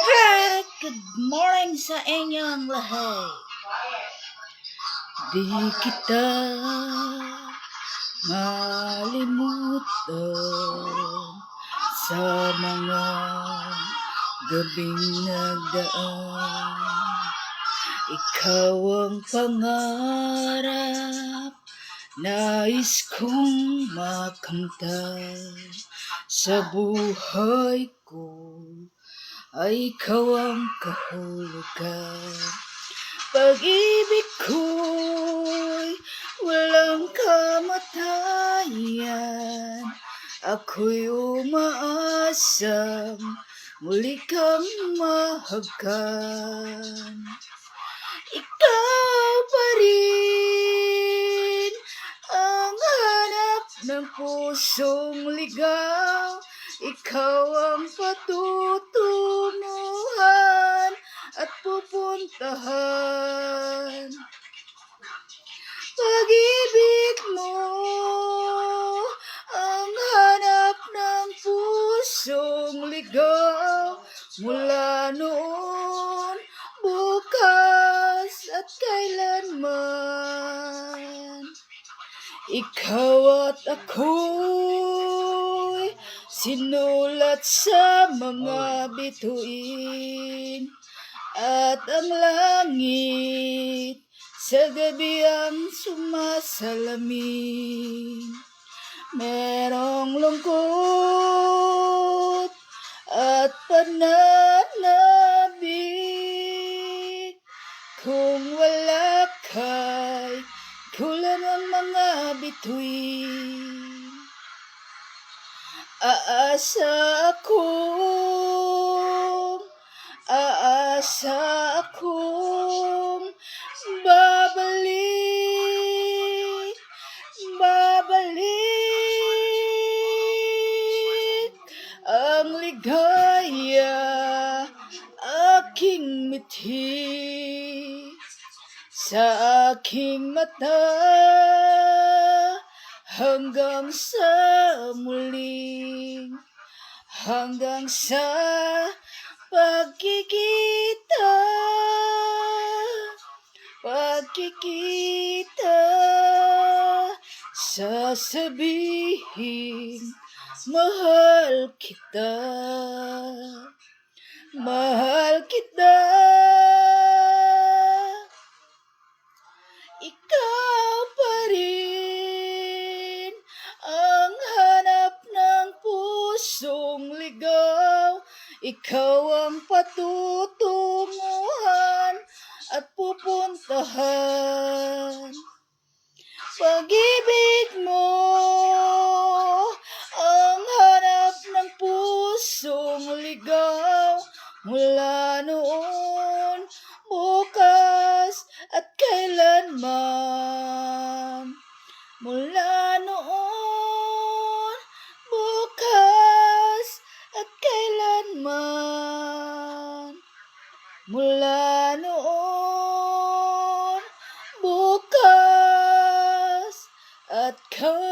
Hi, good morning sa inyong lahat. Di kita malimutan sa mga gabing nagdaan. Ikaw ang pangarap, nais kong makamtan sa buhay ko. Ay ikaw ang kahulugan. Pag-ibig ko'y walang kamatayan. Ako'y umaasang muli kang mahagkan. Ikaw pa rin ang hanap ng pusong ligaw. Ikaw ang patutunguhan at pupuntahan. Pag-ibig mo ang hanap ng pusong ligaw. Mula noon, bukas at kailanman. Ikaw at ako'y sinulat sa mga bituin, at ang langit sa gabi ang sumasalamin. Merong lungkot at pananabik, kung wala kay kulang ang mga bituin. Aasa akong babalik ang ligaya aking mithi sa aking mata hanggang sa muling, hanggang sa pagkikita, sasabihin mahal kita, mahal kita. Ikaw pa rin ang hanap ng pusong ligaw. Ikaw ang patutunguhan at pupuntahan. Pag-ibig mo ang hanap ng pusong ligaw. Mula noon, bukas at kailanman. Mula noon, bukas at kailanman. Mula noon, bukas at kailanman.